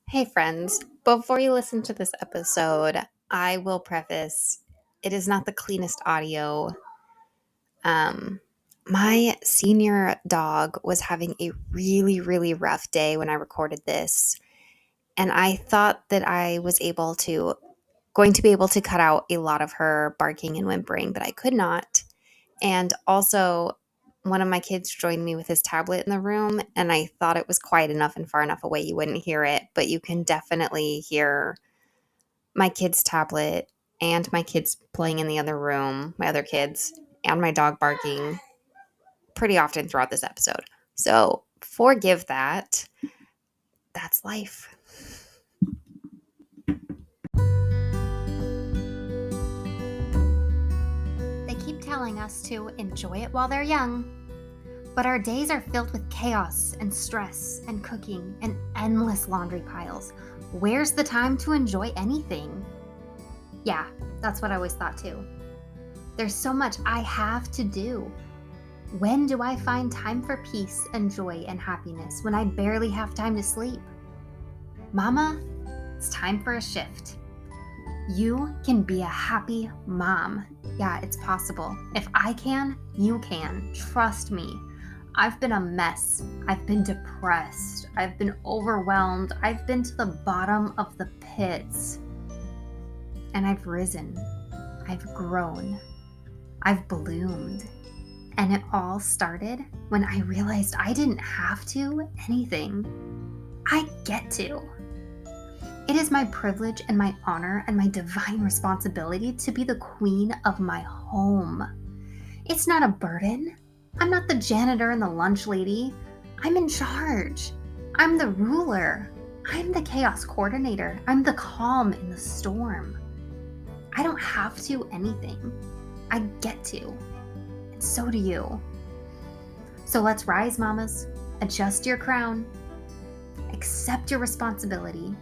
Hey, friends. Before you listen to this episode, I will preface it is not the cleanest audio. Um, my senior dog was having a really, really rough day when I recorded this, and I thought that I was going to be able to cut out a lot of her barking and whimpering, but I could not. And also, one of my kids joined me with his tablet in the room, and I thought it was quiet enough and far enough away you wouldn't hear it, but you can definitely hear my kid's tablet and my kids playing in the other room, my other kids, and my dog barking pretty often throughout this episode. So forgive that. That's life. They keep telling us to enjoy it while they're young. But our days are filled with chaos and stress and cooking and endless laundry piles. Where's the time to enjoy anything? Yeah, that's what I always thought too. There's so much I have to do. When do I find time for peace and joy and happiness when I barely have time to sleep? Mama, it's time for a shift. You can be a happy mom. Yeah, it's possible. If I can, you can. Trust me. I've been a mess. I've been depressed. I've been overwhelmed. I've been to the bottom of the pits. And I've risen. I've grown. I've bloomed. And it all started when I realized I didn't have to anything. I get to. It is my privilege and my honor and my divine responsibility to be the queen of my home. It's not a burden. I'm not the janitor and the lunch lady. I'm in charge. I'm the ruler. I'm the chaos coordinator. I'm the calm in the storm. I don't have to anything. I get to. And so do you. So let's rise, mamas. Adjust your crown. Accept your responsibility.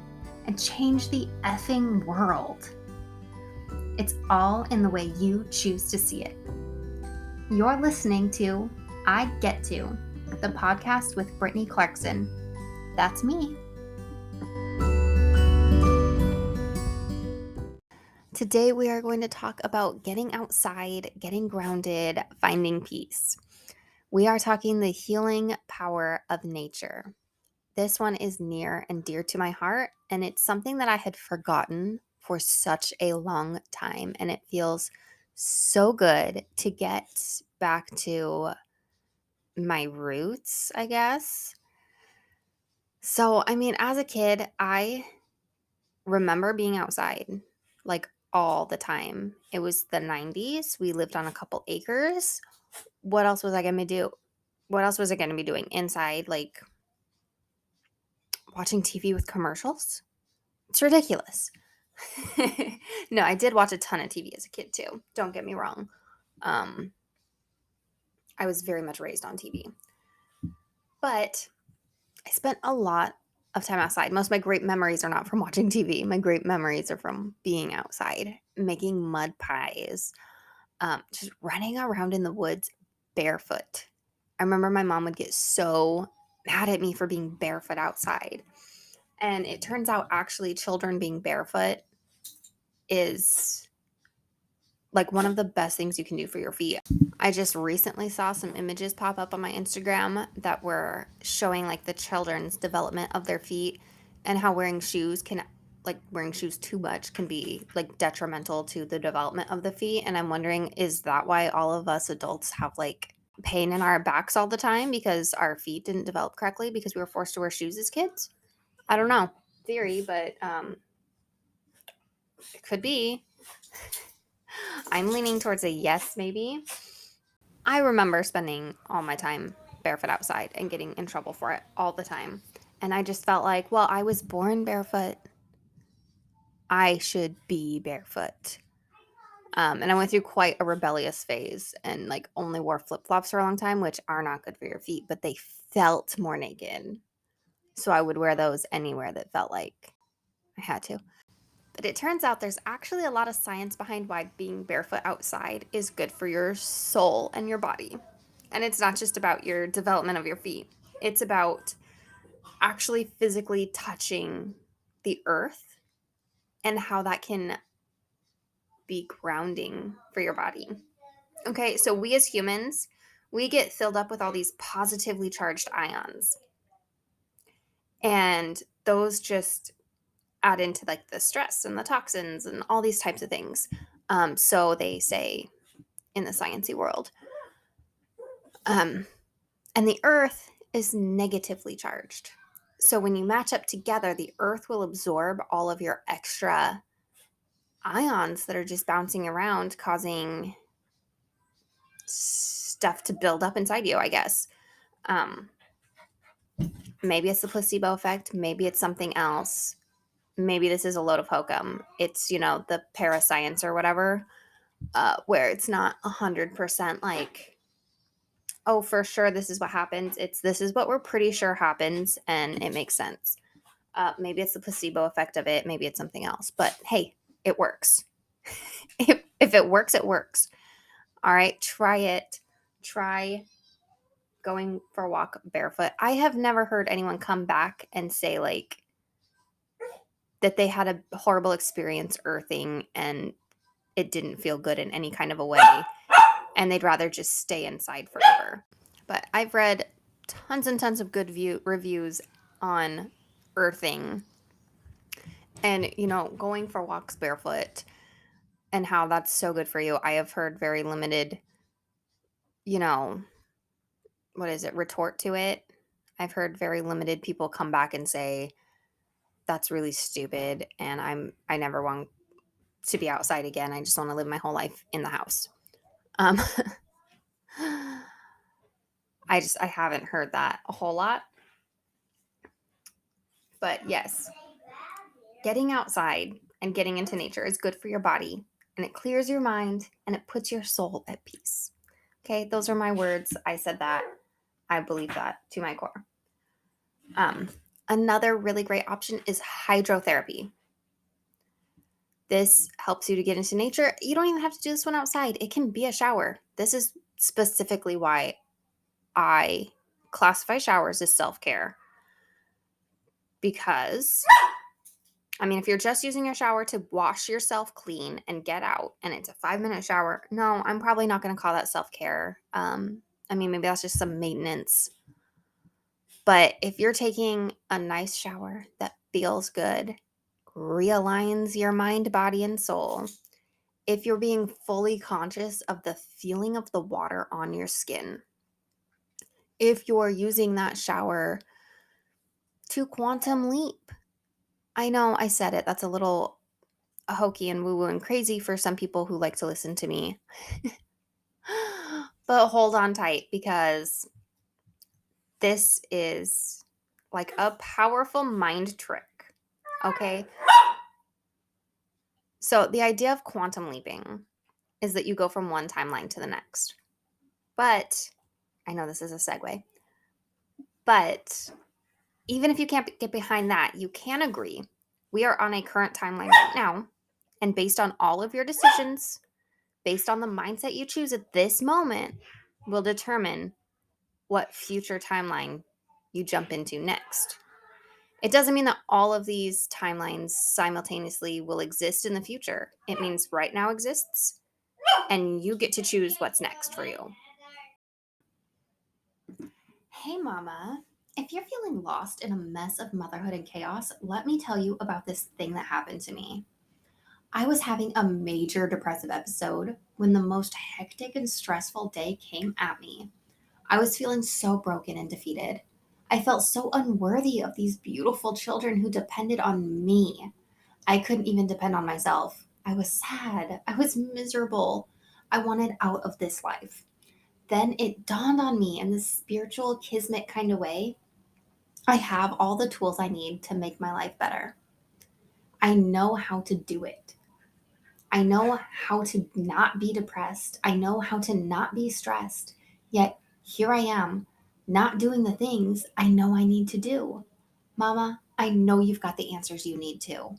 And change the effing world. It's all in the way you choose to see it. You're listening to I Get To, the podcast with Brittany Clarkson. That's me. Today we are going to talk about getting outside, getting grounded, finding peace. We are talking the healing power of nature. This one is near and dear to my heart, and it's something that I had forgotten for such a long time, and it feels so good to get back to my roots, I guess. So, as a kid, I remember being outside like all the time. It was the 90s. We lived on a couple acres. What else was I going to do? What else was I going to be doing inside? Like watching TV with commercials? It's ridiculous. No, I did watch a ton of TV as a kid too. Don't get me wrong. I was very much raised on TV. But I spent a lot of time outside. Most of my great memories are not from watching TV. My great memories are from being outside, making mud pies, just running around in the woods barefoot. I remember my mom would get so mad at me for being barefoot outside. And it turns out actually children being barefoot is like one of the best things you can do for your feet. I just recently saw some images pop up on my Instagram that were showing like the children's development of their feet and how wearing shoes too much can be like detrimental to the development of the feet. And I'm wondering, is that why all of us adults have like pain in our backs all the time because our feet didn't develop correctly because we were forced to wear shoes as kids? I don't know. Theory, but it could be. I'm leaning towards a yes, maybe. I remember spending all my time barefoot outside and getting in trouble for it all the time. And I just felt like, well, I was born barefoot. I should be barefoot. And I went through quite a rebellious phase and like only wore flip-flops for a long time, which are not good for your feet, but they felt more naked. So I would wear those anywhere that felt like I had to. But it turns out there's actually a lot of science behind why being barefoot outside is good for your soul and your body. And it's not just about your development of your feet. It's about actually physically touching the earth and how that can be grounding for your body. Okay, so we as humans, we get filled up with all these positively charged ions. And those just add into like the stress and the toxins and all these types of things. So they say in the sciencey world. And the earth is negatively charged. So when you match up together, the earth will absorb all of your extra ions that are just bouncing around, causing stuff to build up inside you, I guess. Um, Maybe it's the placebo effect. Maybe it's something else. Maybe this is a load of hokum. It's, the parascience or whatever, where it's not 100% like, oh, for sure, this is what happens. This is what we're pretty sure happens, and it makes sense. Maybe it's the placebo effect of it. Maybe it's something else. But hey, it works. If it works, it works. All right, try it. Try going for a walk barefoot. I have never heard anyone come back and say like that they had a horrible experience earthing and it didn't feel good in any kind of a way and they'd rather just stay inside forever. But I've read tons and tons of good reviews on earthing and, going for walks barefoot and how that's so good for you. I have heard very limited, what is it, retort to it. I've heard very limited people come back and say, that's really stupid and I never want to be outside again. I just want to live my whole life in the house. Um, I haven't heard that a whole lot. But yes, getting outside and getting into nature is good for your body and it clears your mind and it puts your soul at peace. Okay, those are my words. I said that. I believe that to my core. Another really great option is hydrotherapy. This helps you to get into nature. You don't even have to do this one outside. It can be a shower. This is specifically why I classify showers as self-care. Because, if you're just using your shower to wash yourself clean and get out, and it's a 5-minute shower, no, I'm probably not going to call that self-care. Maybe that's just some maintenance. But if you're taking a nice shower that feels good, realigns your mind, body, and soul, if you're being fully conscious of the feeling of the water on your skin, if you're using that shower to quantum leap. I know I said it. That's a little hokey and woo-woo and crazy for some people who like to listen to me. But hold on tight because this is like a powerful mind trick. Okay? So the idea of quantum leaping is that you go from one timeline to the next. But I know this is a segue. But even if you can't get behind that, you can agree we are on a current timeline right now. And based on all of your decisions, based on the mindset you choose at this moment, will determine what future timeline you jump into next. It doesn't mean that all of these timelines simultaneously will exist in the future. It means right now exists, and you get to choose what's next for you. Hey, Mama. If you're feeling lost in a mess of motherhood and chaos, let me tell you about this thing that happened to me. I was having a major depressive episode when the most hectic and stressful day came at me. I was feeling so broken and defeated. I felt so unworthy of these beautiful children who depended on me. I couldn't even depend on myself. I was sad. I was miserable. I wanted out of this life. Then it dawned on me in this spiritual kismet kind of way. I have all the tools I need to make my life better. I know how to do it. I know how to not be depressed. I know how to not be stressed. Yet here I am, not doing the things I know I need to do. Mama, I know you've got the answers you need to.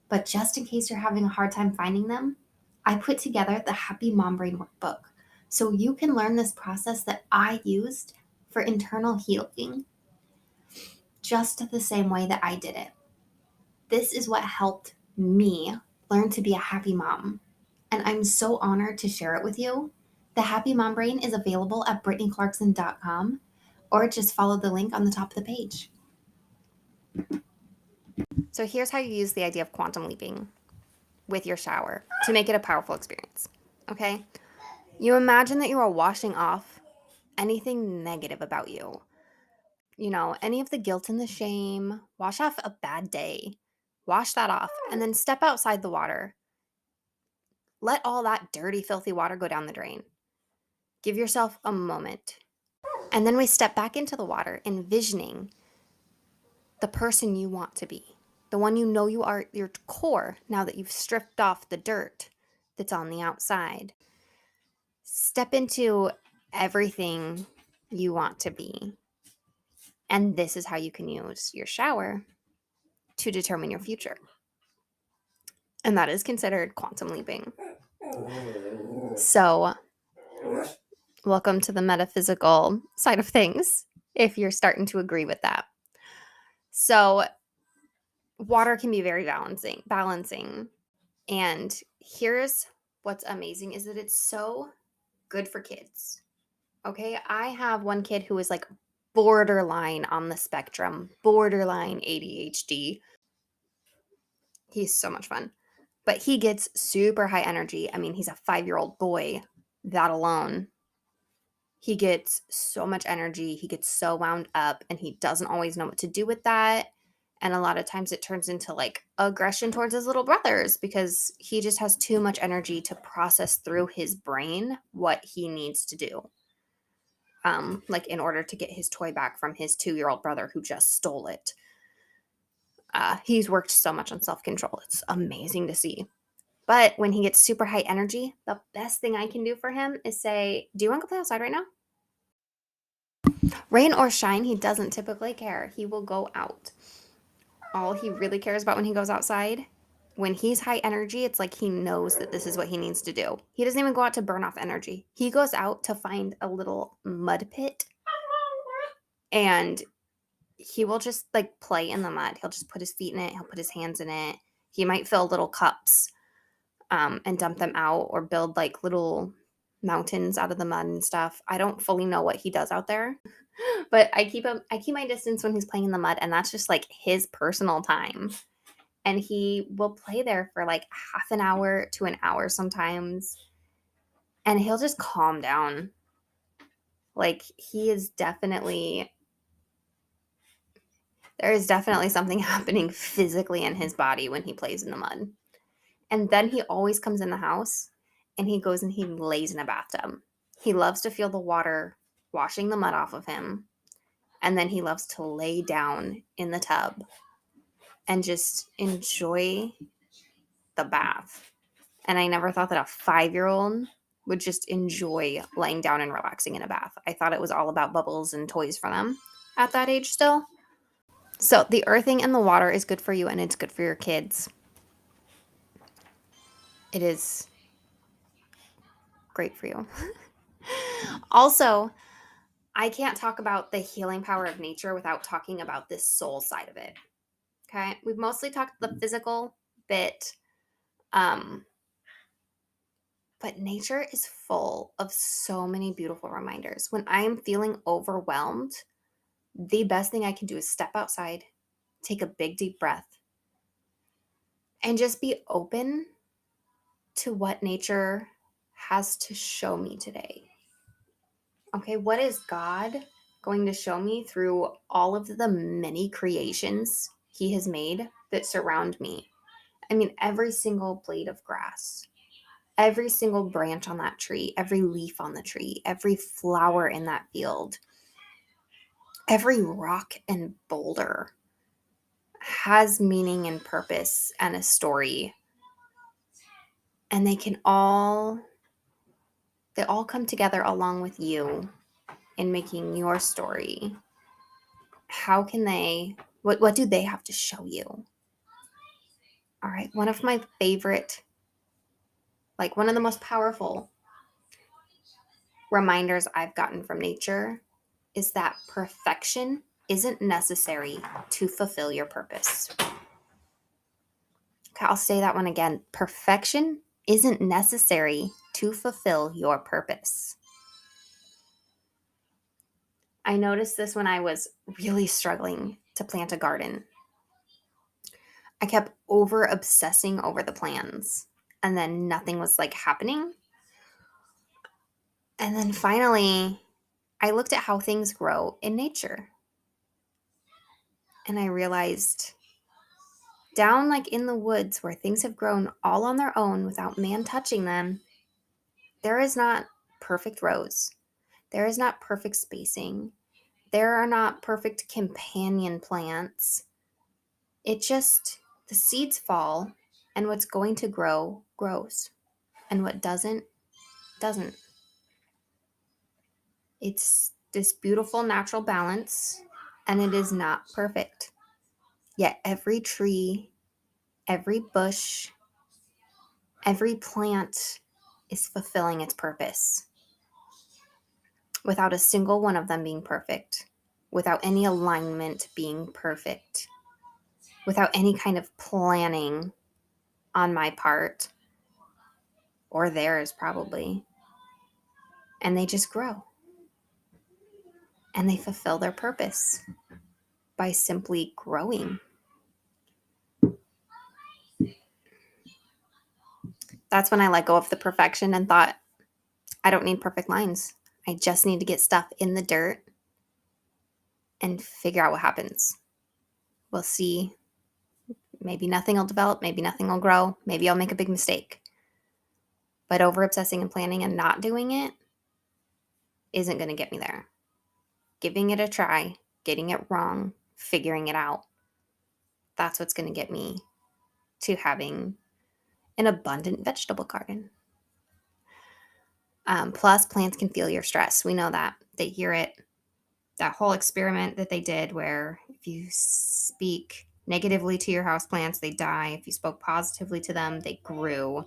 But just in case you're having a hard time finding them, I put together the Happy Mom Brain Workbook so you can learn this process that I used for internal healing just the same way that I did it. This is what helped me learn to be a happy mom. And I'm so honored to share it with you. The Happy Mom Brain is available at BrittanyClarkson.com, or just follow the link on the top of the page. So here's how you use the idea of quantum leaping with your shower to make it a powerful experience. Okay? You imagine that you are washing off anything negative about you. You know, any of the guilt and the shame. Wash off a bad day. Wash that off and then step outside the water. Let all that dirty, filthy water go down the drain. Give yourself a moment. And then we step back into the water, envisioning the person you want to be, the one you know you are, your core, now that you've stripped off the dirt that's on the outside. Step into everything you want to be. And this is how you can use your shower to determine your future. And that is considered quantum leaping. So, welcome to the metaphysical side of things, if you're starting to agree with that. So, water can be very balancing. And here's what's amazing is that it's so good for kids. Okay, I have one kid who is like borderline on the spectrum, borderline ADHD. He's so much fun. But he gets super high energy. I mean, he's a 5-year-old boy. That alone, he gets so much energy. He gets so wound up and he doesn't always know what to do with that. And a lot of times it turns into like aggression towards his little brothers because he just has too much energy to process through his brain what he needs to do. Like in order to get his toy back from his 2-year-old brother who just stole it. He's worked so much on self-control. It's amazing to see. But when he gets super high energy, the best thing I can do for him is say, do you want to go play outside right now? Rain or shine, he doesn't typically care. He will go out. All he really cares about when he goes outside, when he's high energy, it's like he knows that this is what he needs to do. He doesn't even go out to burn off energy. He goes out to find a little mud pit and he will just like play in the mud. He'll just put his feet in it. He'll put his hands in it. He might fill little cups and dump them out or build like little mountains out of the mud and stuff. I don't fully know what he does out there, but I keep my distance when he's playing in the mud, and that's just like his personal time. And he will play there for like half an hour to an hour sometimes, and he'll just calm down. Like there is definitely something happening physically in his body when he plays in the mud. And then he always comes in the house and he goes and he lays in a bathtub. He loves to feel the water washing the mud off of him. And then he loves to lay down in the tub and just enjoy the bath. And I never thought that a 5-year-old would just enjoy laying down and relaxing in a bath. I thought it was all about bubbles and toys for them at that age still. So the earthing and the water is good for you and it's good for your kids. It is great for you. Also, I can't talk about the healing power of nature without talking about this soul side of it. Okay? We've mostly talked the physical bit, but nature is full of so many beautiful reminders. When I am feeling overwhelmed, the best thing I can do is step outside, take a big deep breath, and just be open to what nature has to show me today. Okay, what is God going to show me through all of the many creations he has made that surround me? I mean, every single blade of grass, every single branch on that tree, every leaf on the tree, every flower in that field, every rock and boulder has meaning and purpose and a story. And they all come together along with you in making your story. How can they, what do they have to show you? All right, one of my favorite, like one of the most powerful reminders I've gotten from nature is that perfection isn't necessary to fulfill your purpose. I'll say that one again. Perfection isn't necessary to fulfill your purpose. I noticed this when I was really struggling to plant a garden. I kept over obsessing over the plans, and then nothing was like happening. And then finally, I looked at how things grow in nature. And I realized down like in the woods where things have grown all on their own without man touching them, there is not perfect rows. There is not perfect spacing. There are not perfect companion plants. It just, the seeds fall, and what's going to grow, grows. And what doesn't, doesn't. It's this beautiful natural balance, and it is not perfect. Yet every tree, every bush, every plant is fulfilling its purpose without a single one of them being perfect, without any alignment being perfect, without any kind of planning on my part or theirs, probably. And they just grow and they fulfill their purpose by simply growing. That's when I let go of the perfection and thought, I don't need perfect lines. I just need to get stuff in the dirt and figure out what happens. We'll see. Maybe nothing will develop. Maybe nothing will grow. Maybe I'll make a big mistake. But over obsessing and planning and not doing it isn't going to get me there. Giving it a try, getting it wrong, figuring it out. That's what's going to get me to having an abundant vegetable garden. Plus, plants can feel your stress. We know that. They hear it. That whole experiment that they did where if you speak negatively to your houseplants, they die. If you spoke positively to them, they grew.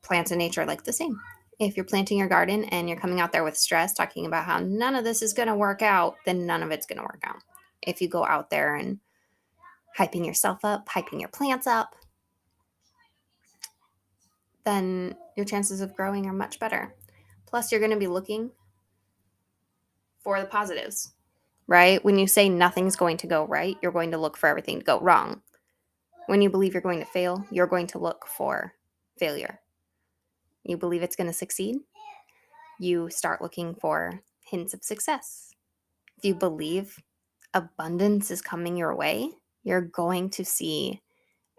Plants in nature are like the same. If you're planting your garden and you're coming out there with stress, talking about how none of this is going to work out, then none of it's going to work out. If you go out there and hyping yourself up, hyping your plants up, then your chances of growing are much better. Plus, you're going to be looking for the positives, right? When you say nothing's going to go right, you're going to look for everything to go wrong. When you believe you're going to fail, you're going to look for failure. You believe it's going to succeed, you start looking for hints of success. If you believe abundance is coming your way, you're going to see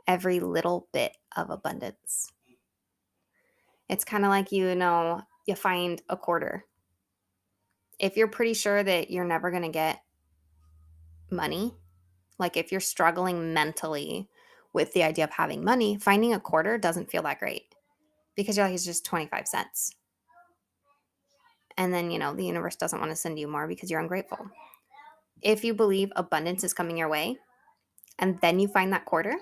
every little bit of abundance. It's kind of like, you find a quarter. If you're pretty sure that you're never going to get money, like if you're struggling mentally with the idea of having money, finding a quarter doesn't feel that great because you're like, it's just 25 cents. And then, the universe doesn't want to send you more because you're ungrateful. If you believe abundance is coming your way and then you find that quarter,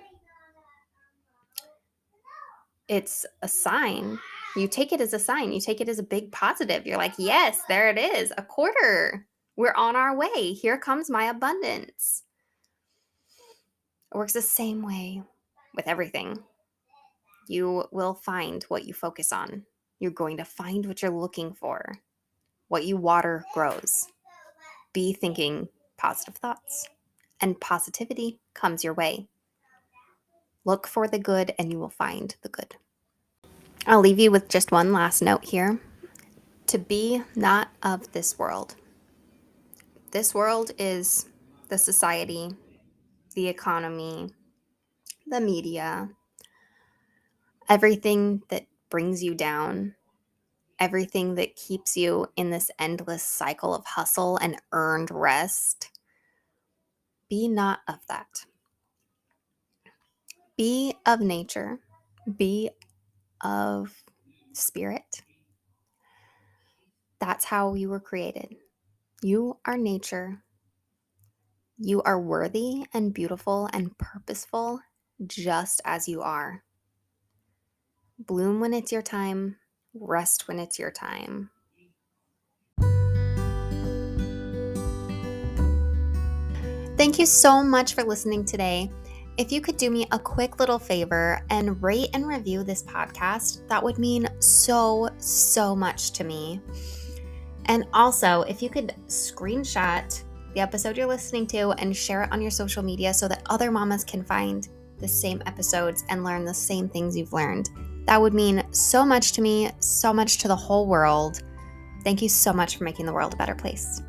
it's a sign. You take it as a sign. You take it as a big positive. You're like, yes, there it is, a quarter. We're on our way. Here comes my abundance. It works the same way with everything. You will find what you focus on. You're going to find what you're looking for. What you water grows. Be thinking positive thoughts, and positivity comes your way. Look for the good and you will find the good. I'll leave you with just one last note here. To be not of this world. This world is the society, the economy, the media, everything that brings you down, everything that keeps you in this endless cycle of hustle and earned rest. Be not of that. Be of nature. Be of spirit. That's how you were created. You are nature. You are worthy and beautiful and purposeful just as you are. Bloom when it's your time. Rest when it's your time. Thank you so much for listening today. if you could do me a quick little favor and rate and review this podcast, that would mean so, so much to me. And also, if you could screenshot the episode you're listening to and share it on your social media so that other mamas can find the same episodes and learn the same things you've learned, that would mean so much to me, so much to the whole world. Thank you so much for making the world a better place.